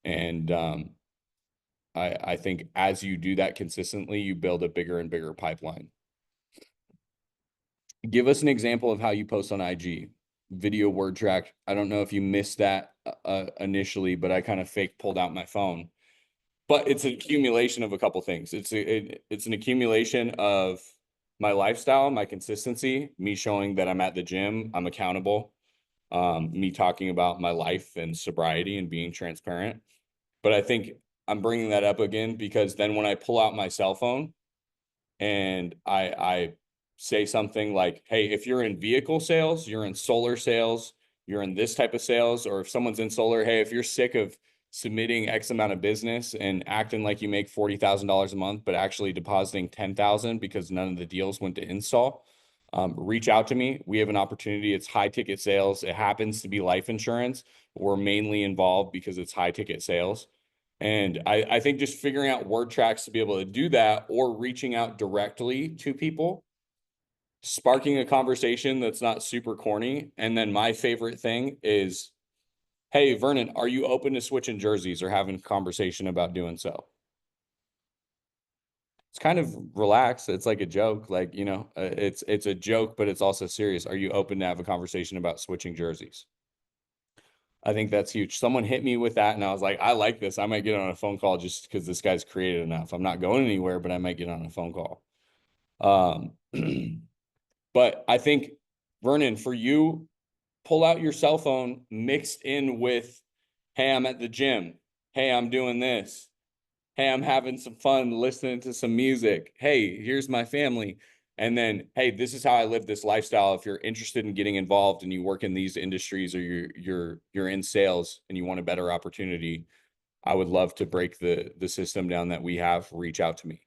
And I think as you do that consistently, you build a bigger and bigger pipeline. Give us an example of how you post on IG. Video word track. I don't know if you missed that initially, but I kind of fake pulled out my phone. But it's an accumulation of a couple things. It's an accumulation of my lifestyle, my consistency, me showing that I'm at the gym, I'm accountable, me talking about my life and sobriety and being transparent. But I think I'm bringing that up again because then when I pull out my cell phone and I say something like, hey, if you're in vehicle sales, you're in solar sales, you're in this type of sales, or if someone's in solar, hey, if you're sick of submitting X amount of business and acting like you make $40,000 a month, but actually depositing 10,000 because none of the deals went to install, reach out to me. We have an opportunity. It's high ticket sales. It happens to be life insurance. We're mainly involved because it's high ticket sales. And I think just figuring out word tracks to be able to do that or reaching out directly to people, sparking a conversation that's not super corny. And then my favorite thing is, hey, Vernon, are you open to switching jerseys or having a conversation about doing so? It's kind of relaxed. It's like a joke, like, it's a joke, but it's also serious. Are you open to have a conversation about switching jerseys? I think that's huge. Someone hit me with that, and I was like, I like this. I might get on a phone call just because this guy's creative enough. I'm not going anywhere, but I might get on a phone call. Um, but I think, Vernon, for you, pull out your cell phone mixed in with, hey, I'm at the gym. Hey, I'm doing this. Hey, I'm having some fun listening to some music. Hey, here's my family. And then, hey, this is how I live this lifestyle. If you're interested in getting involved and you work in these industries or you're in sales and you want a better opportunity, I would love to break the system down that we have. Reach out to me.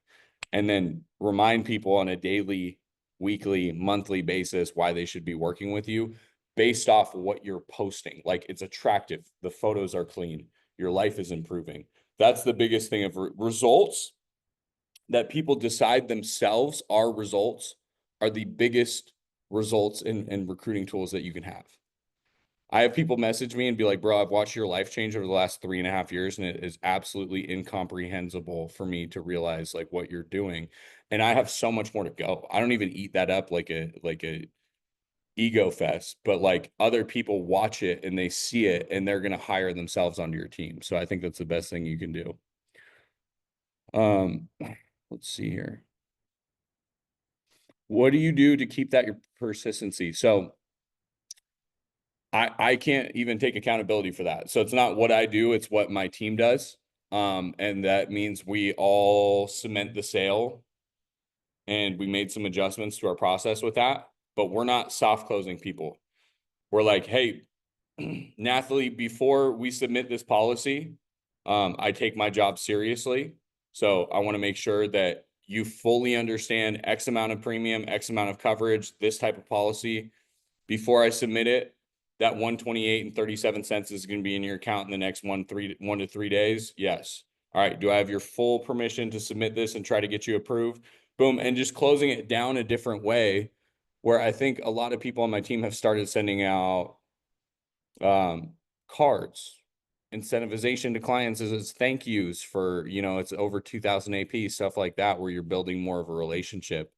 And then remind people on a daily, weekly, monthly basis why they should be working with you based off of what you're posting. Like it's attractive. The photos are clean. Your life is improving. That's the biggest thing of results that people decide themselves are results are the biggest results in recruiting tools that you can have. I have people message me and be like, bro, I've watched your life change over the last 3.5 years, and it is absolutely incomprehensible for me to realize like what you're doing. And I have so much more to go. I don't even eat that up like a ego fest, but like other people watch it and they see it and they're gonna hire themselves onto your team. So I think that's the best thing you can do. Um, let's see here. What do you do to keep that your persistency? So I can't even take accountability for that. So it's not what I do, it's what my team does. And that means we all cement the sale and we made some adjustments to our process with that, but we're not soft closing people. We're like, hey, Nathalie, before we submit this policy, I take my job seriously. So I want to make sure that you fully understand X amount of premium, X amount of coverage, this type of policy. Before I submit it, that 128 and 37 cents is going to be in your account in the next 1 to 3 days. Yes. All right. Do I have your full permission to submit this and try to get you approved? Boom. And just closing it down a different way where I think a lot of people on my team have started sending out cards, incentivization to clients as thank yous for, it's over 2000 AP, stuff like that, where you're building more of a relationship.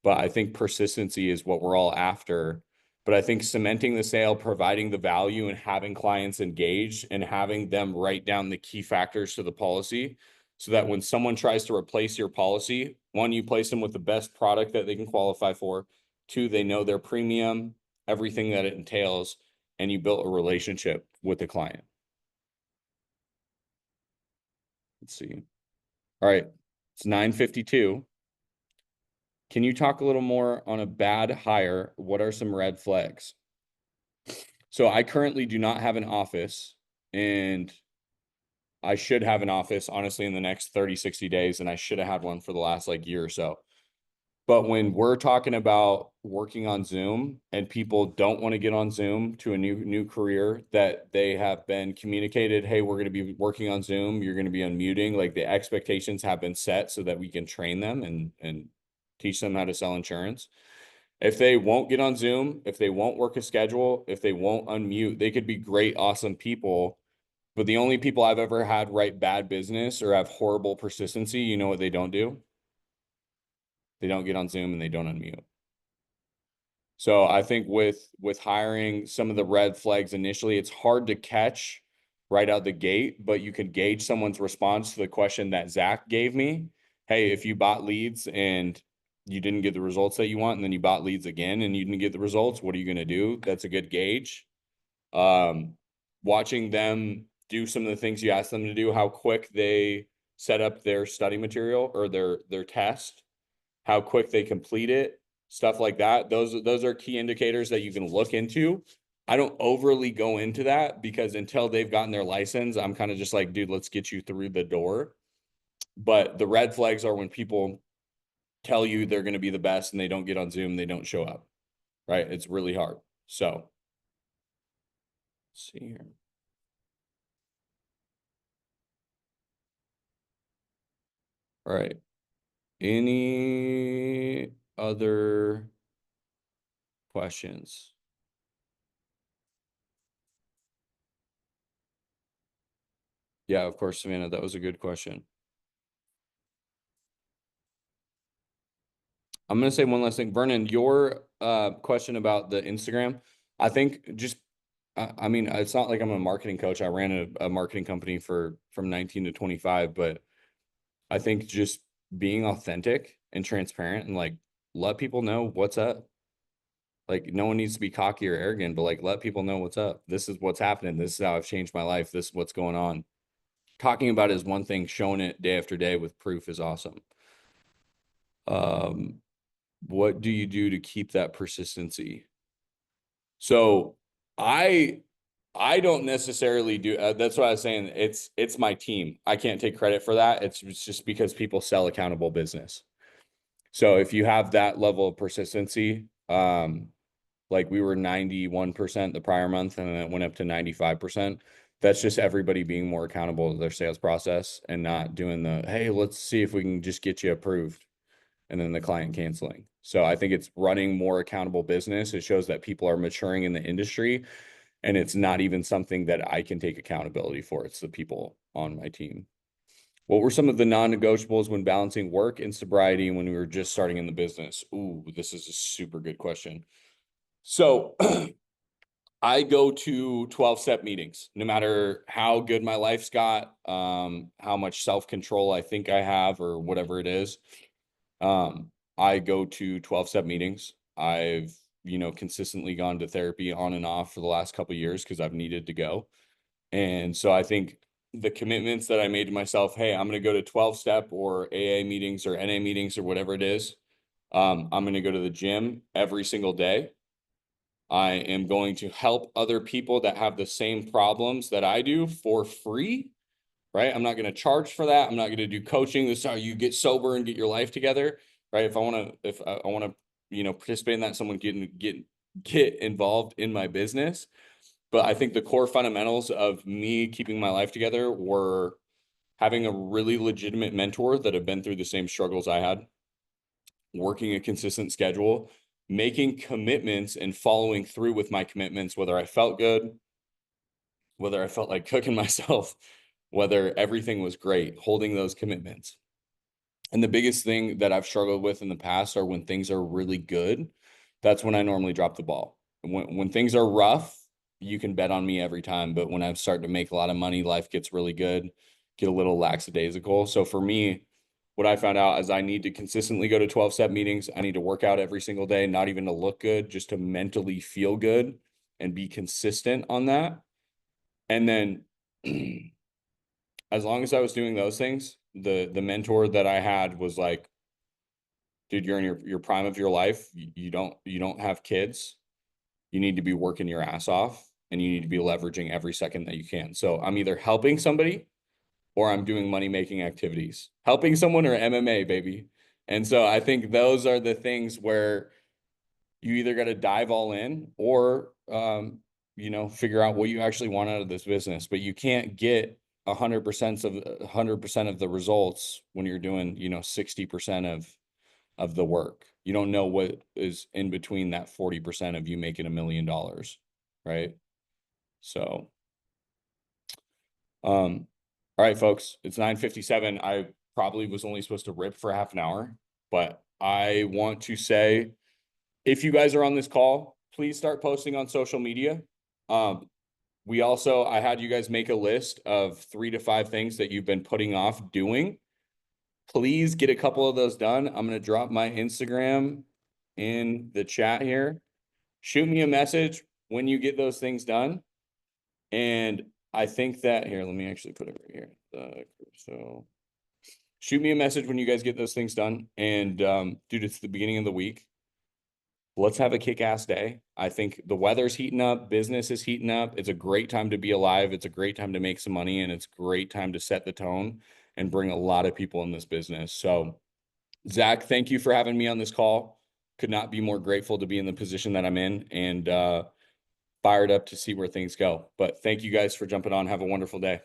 But I think persistency is what we're all after. But I think cementing the sale, providing the value and having clients engaged and having them write down the key factors to the policy so that when someone tries to replace your policy, one, you place them with the best product that they can qualify for. Two, they know their premium, everything that it entails, and you built a relationship with the client. Let's see. All right. It's 9:52. Can you talk a little more on a bad hire? What are some red flags? So I currently do not have an office, and I should have an office, honestly, in the next 30, 60 days, and I should have had one for the last like year or so. But when we're talking about working on Zoom and people don't want to get on Zoom to a new career, that they have been communicated, hey, we're going to be working on Zoom, you're going to be unmuting, like the expectations have been set so that we can train them and teach them how to sell insurance. If they won't get on Zoom, if they won't work a schedule, if they won't unmute, they could be great, awesome people. But the only people I've ever had write bad business or have horrible persistency, you know what they don't do? They don't get on Zoom and they don't unmute. So I think with hiring, some of the red flags initially, it's hard to catch right out the gate, but you can gauge someone's response to the question that Zach gave me. Hey, if you bought leads and you didn't get the results that you want, and then you bought leads again and you didn't get the results, what are you going to do? That's a good gauge. Watching them do some of the things you ask them to do, how quick they set up their study material or their test, how quick they complete it, stuff like that. Those are key indicators that you can look into. I don't overly go into that because until they've gotten their license, I'm kind of just like, dude, let's get you through the door. But the red flags are when people tell you they're going to be the best and they don't get on Zoom, they don't show up, right? It's really hard. So let's see here. All right. Any other questions? Yeah, of course, Savannah, that was a good question. I'm going to say one last thing. Vernon, your question about the Instagram, I think just, I mean, it's not like I'm a marketing coach. I ran a marketing company from 19 to 25, but I think just being authentic and transparent and like let people know what's up. Like no one needs to be cocky or arrogant, but like let people know what's up. This is what's happening. This is how I've changed my life. This is what's going on. Talking about it is one thing, showing it day after day with proof is awesome. What do you do to keep that persistency? So I don't necessarily do that's what I was saying. It's my team. I can't take credit for that. It's just because people sell accountable business. So if you have that level of persistency, like we were 91% the prior month and then it went up to 95%. That's just everybody being more accountable to their sales process and not doing the, hey, let's see if we can just get you approved and then the client canceling. So I think it's running more accountable business. It shows that people are maturing in the industry and it's not even something that I can take accountability for. It's the people on my team. What were some of the non-negotiables when balancing work and sobriety when we were just starting in the business? Ooh, this is a super good question. So I go to 12-step meetings, no matter how good my life's got, how much self-control I think I have or whatever it is. I go to 12-step meetings. I've, consistently gone to therapy on and off for the last couple of years because I've needed to go. And so I think the commitments that I made to myself, hey, I'm going to go to 12-step or AA meetings or NA meetings or whatever it is. I'm going to go to the gym every single day. I am going to help other people that have the same problems that I do for free, right? I'm not going to charge for that. I'm not going to do coaching. This is how you get sober and get your life together, right? If I want to, participate in that, someone get involved in my business. But I think the core fundamentals of me keeping my life together were having a really legitimate mentor that have been through the same struggles I had, working a consistent schedule, making commitments and following through with my commitments, whether I felt good, whether I felt like cooking myself, whether everything was great, holding those commitments. And the biggest thing that I've struggled with in the past are when things are really good, that's when I normally drop the ball. When things are rough, you can bet on me every time. But when I'm starting to make a lot of money, life gets really good. get a little lackadaisical. So for me, what I found out is I need to consistently go to 12-step meetings. I need to work out every single day, not even to look good, just to mentally feel good and be consistent on that. And then as long as I was doing those things, the mentor that I had was like, dude, you're in your prime of your life. You don't have kids. You need to be working your ass off and you need to be leveraging every second that you can. So I'm either helping somebody or I'm doing money making activities, helping someone or MMA, baby. And so I think those are the things where you either got to dive all in or, figure out what you actually want out of this business. But you can't get 100% of the results when you're doing, 60% of the work. You don't know what is in between that 40% of you making $1 million, right? So, all right, folks, it's 9:57. I probably was only supposed to rip for half an hour, but I want to say, if you guys are on this call, please start posting on social media. I had you guys make a list of 3 to 5 things that you've been putting off doing. Please get a couple of those done. I'm going to drop my Instagram in the chat here. Shoot me a message when you get those things done. And I think that here, let me actually put it right here. So shoot me a message when you guys get those things done. And dude, it's the beginning of the week. Let's have a kick-ass day. I think the weather's heating up, business is heating up. It's a great time to be alive. It's a great time to make some money, and it's a great time to set the tone and bring a lot of people in this business. So, Zach, thank you for having me on this call. Could not be more grateful to be in the position that I'm in, and fired up to see where things go. But thank you guys for jumping on. Have a wonderful day.